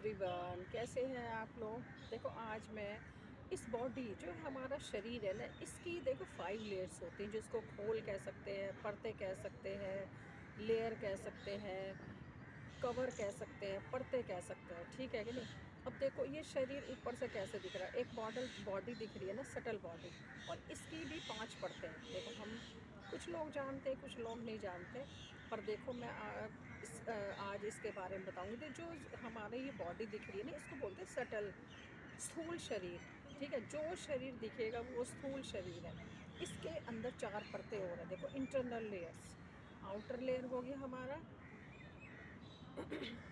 Everyone, कैसे हैं आप लोग। देखो आज मैं इस बॉडी जो हमारा शरीर है ना, इसकी देखो 5 लेयर्स होती हैं, जिसको खोल कह सकते हैं, परतें कह सकते हैं, लेयर कह सकते हैं, कवर कह सकते हैं, परतें कह सकते हैं, ठीक है कि नहीं। अब देखो ये शरीर ऊपर से कैसे दिख रहा है, एक मॉडल बॉडी दिख रही है ना, सटल बॉडी, और इसकी भी 5 परतें हैं। देखो हम कुछ लोग जानते हैं, कुछ लोग नहीं जानते, पर देखो मैं आज इसके बारे में बताऊंगी। तो जो हमारे ये बॉडी दिख रही है ना, इसको बोलते हैं सटल, स्थूल शरीर। ठीक है, जो शरीर दिखेगा वो स्थूल शरीर है। इसके अंदर 4 परतें और हैं। देखो इंटरनल लेयर्स, आउटर लेयर हो गया हमारा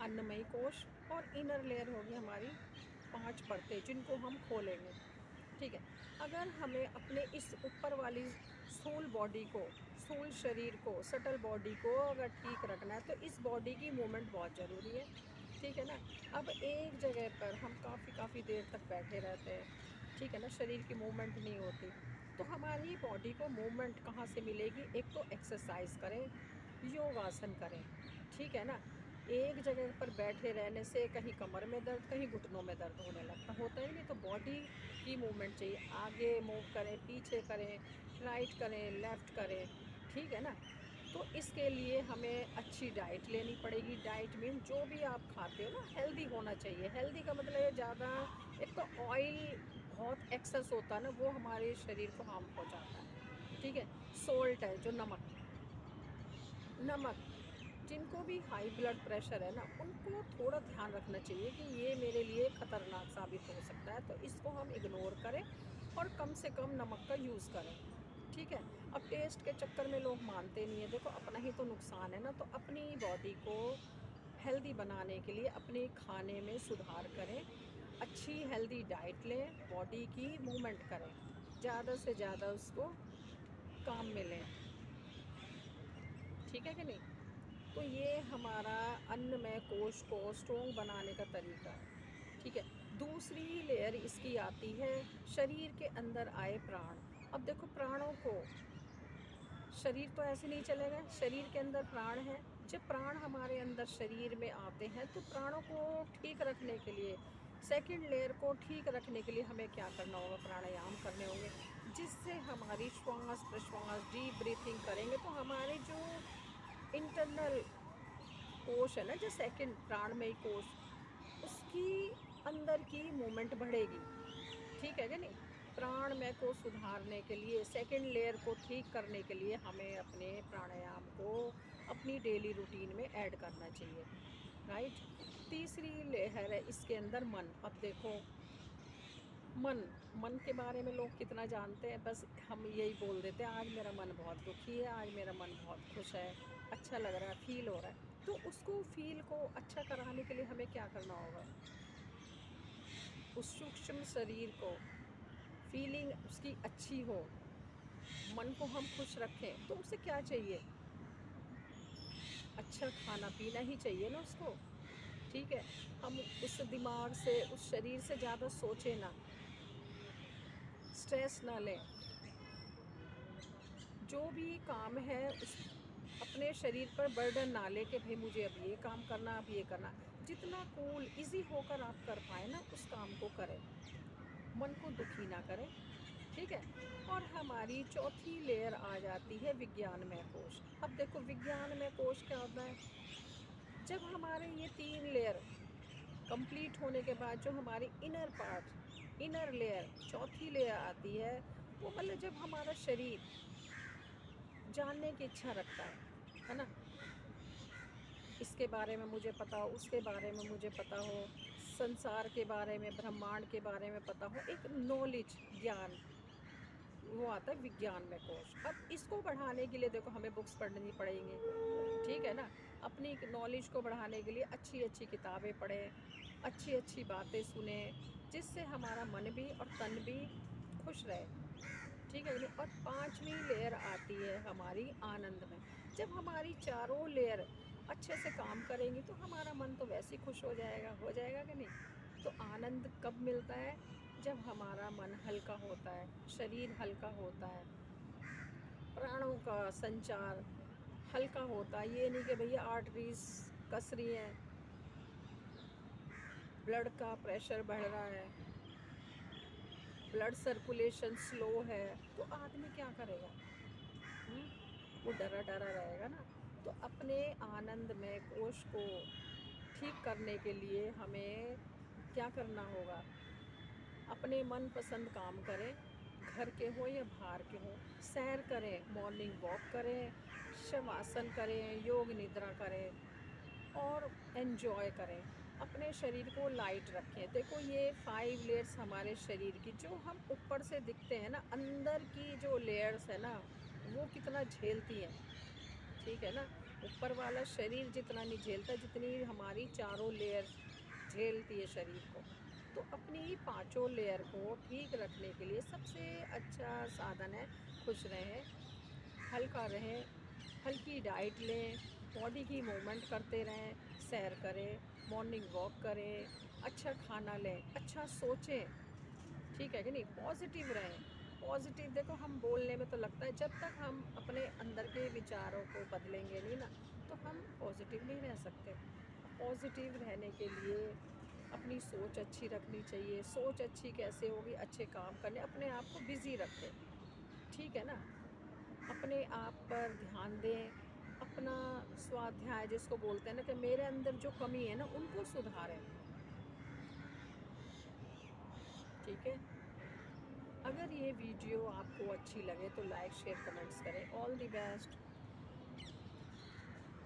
अन्नमयी कोश, और इनर लेयर होगी हमारी 5 परतें, जिनको हम खोलेंगे। ठीक है, अगर हमें अपने इस ऊपर वाली स्थूल बॉडी को, स्थूल शरीर को, सटल बॉडी को अगर ठीक रखना है, तो इस बॉडी की मूवमेंट बहुत ज़रूरी है। ठीक है ना। अब एक जगह पर हम काफ़ी देर तक बैठे रहते हैं, ठीक है ना, शरीर की मूवमेंट नहीं होती, तो हमारी बॉडी को मूवमेंट कहाँ से मिलेगी। एक तो एक्सरसाइज करें, योगासन करें, ठीक है ना। एक जगह पर बैठे रहने से कहीं कमर में दर्द, कहीं घुटनों में दर्द होने लगता, होता ही नहीं। तो बॉडी की मूवमेंट चाहिए, आगे मूव करें, पीछे करें, राइट करें, लेफ़्ट करें, ठीक है ना। तो इसके लिए हमें अच्छी डाइट लेनी पड़ेगी। डाइट मीन जो भी आप खाते हो ना, हेल्दी होना चाहिए। हेल्दी का मतलब है ज़्यादा, एक तो ऑयल बहुत एक्सेस होता है ना, वो हमारे शरीर को हार्म पहुंचाता है। ठीक है, सोल्ट है जो नमक, नमक जिनको भी हाई ब्लड प्रेशर है ना, उनको थोड़ा ध्यान रखना चाहिए कि ये मेरे लिए ख़तरनाक साबित हो सकता है, तो इसको हम इग्नोर करें और कम से कम नमक का यूज़ करें। ठीक है। अब टेस्ट के चक्कर में लोग मानते नहीं है। देखो अपना ही तो नुकसान है ना, तो अपनी बॉडी को हेल्दी बनाने के लिए अपने खाने में सुधार करें, अच्छी हेल्दी डाइट लें, बॉडी की मूवमेंट करें, ज़्यादा से ज़्यादा उसको काम में लें, ठीक है कि नहीं। तो ये हमारा अन्नमय कोश को स्ट्रॉन्ग बनाने का तरीका है। ठीक है, दूसरी लेयर इसकी आती है, शरीर के अंदर आए प्राण। अब देखो प्राणों को, शरीर तो ऐसे नहीं चलेगा, शरीर के अंदर प्राण है। जब प्राण हमारे अंदर शरीर में आते हैं, तो प्राणों को ठीक रखने के लिए, सेकंड लेयर को ठीक रखने के लिए हमें क्या करना होगा, प्राणायाम करने होंगे, जिससे हमारी श्वास प्रश्वास, डीप ब्रीथिंग करेंगे तो हमारे जो इंटरनल कोश है ना, जो सेकंड प्राणमयी कोश, उसकी अंदर की मूवमेंट बढ़ेगी, ठीक है कि नहीं। प्राणमय को सुधारने के लिए, सेकंड लेयर को ठीक करने के लिए हमें अपने प्राणायाम को अपनी डेली रूटीन में ऐड करना चाहिए, राइट। तीसरी लेयर है इसके अंदर मन। अब देखो मन, मन के बारे में लोग कितना जानते हैं, बस हम यही बोल देते हैं आज मेरा मन बहुत दुखी है, आज मेरा मन बहुत खुश है, अच्छा लग रहा है, फील हो रहा है। तो उसको फील को अच्छा कराने के लिए हमें क्या करना होगा, उस सूक्ष्म शरीर को फीलिंग उसकी अच्छी हो, मन को हम खुश रखें, तो उसे क्या चाहिए, अच्छा खाना पीना ही चाहिए ना उसको। ठीक है, हम उस दिमाग से, उस शरीर से ज़्यादा सोचें ना, स्ट्रेस ना लें, जो भी काम है उस अपने शरीर पर बर्डन ना ले कि भाई मुझे अब ये काम करना, अब ये करना। जितना कूल इजी होकर आप कर पाए ना, उस काम को करें, मन को दुखी ना करें, ठीक है। और हमारी चौथी लेयर आ जाती है विज्ञानमय कोश। अब देखो विज्ञानमय कोश क्या होता है, जब हमारे ये 3 लेयर कंप्लीट होने के बाद जो हमारी इनर पार्ट, इनर लेयर, चौथी लेयर आती है, वो मतलब जब हमारा शरीर जानने की इच्छा रखता है ना, इसके बारे में मुझे पता हो, उसके बारे में मुझे पता हो, संसार के बारे में, ब्रह्मांड के बारे में पता हो, एक नॉलेज, ज्ञान, वो आता है विज्ञान में कोश। अब इसको बढ़ाने के लिए देखो हमें बुक्स पढ़नी पड़ेंगी, ठीक है ना। अपनी नॉलेज को बढ़ाने के लिए अच्छी अच्छी किताबें पढ़ें, अच्छी अच्छी बातें सुने, जिससे हमारा मन भी और तन भी खुश रहे, ठीक है नहीं। और पांचवी लेयर आती है हमारी आनंद में। जब हमारी चारों लेयर अच्छे से काम करेंगी, तो हमारा मन तो वैसे ही खुश हो जाएगा कि नहीं। तो आनंद कब मिलता है, जब हमारा मन हल्का होता है, शरीर हल्का होता है, प्राणों का संचार हल्का होता है। ये नहीं कि भैया आर्टरीज कस रही हैं, ब्लड का प्रेशर बढ़ रहा है, ब्लड सर्कुलेशन स्लो है, तो आदमी क्या करेगा? हुँ? वो डरा डरा रहेगा ना। तो अपने आनंद में कोश को ठीक करने के लिए हमें क्या करना होगा? अपने मनपसंद काम करें, घर के हो या बाहर के हो। सैर करें, मॉर्निंग वॉक करें, शवासन करें, योग निद्रा करें और एन्जॉय करें। अपने शरीर को लाइट रखें। देखो ये 5 लेयर्स हमारे शरीर की जो हम ऊपर से दिखते हैं ना, अंदर की जो लेयर्स है ना, वो कितना झेलती हैं, ठीक है ना? ऊपर वाला शरीर जितना नहीं झेलता, जितनी हमारी चारों लेयर झेलती है शरीर को। तो अपनी पाँचों लेयर को ठीक रखने के लिए सबसे अच्छा साधन है खुश रहें, हल्का रहें, हल्की डाइट लें, बॉडी की मूवमेंट करते रहें, सैर करें, मॉर्निंग वॉक करें, अच्छा खाना लें, अच्छा सोचें, ठीक है कि नहीं? पॉजिटिव रहें। पॉजिटिव देखो हम बोलने में तो लगता है, जब तक हम अपने अंदर के विचारों को बदलेंगे नहीं ना, तो हम पॉजिटिव नहीं रह सकते। पॉजिटिव रहने के लिए अपनी सोच अच्छी रखनी चाहिए। सोच अच्छी कैसे होगी? अच्छे काम करने, अपने आप को बिज़ी रखें, ठीक है ना? अपने आप पर ध्यान दें, अपना स्वाध्याय जिसको बोलते हैं ना, कि मेरे अंदर जो कमी है ना, उनको सुधारें, ठीक है? अगर ये वीडियो आपको अच्छी लगे तो लाइक, शेयर, कमेंट्स करें। All the best.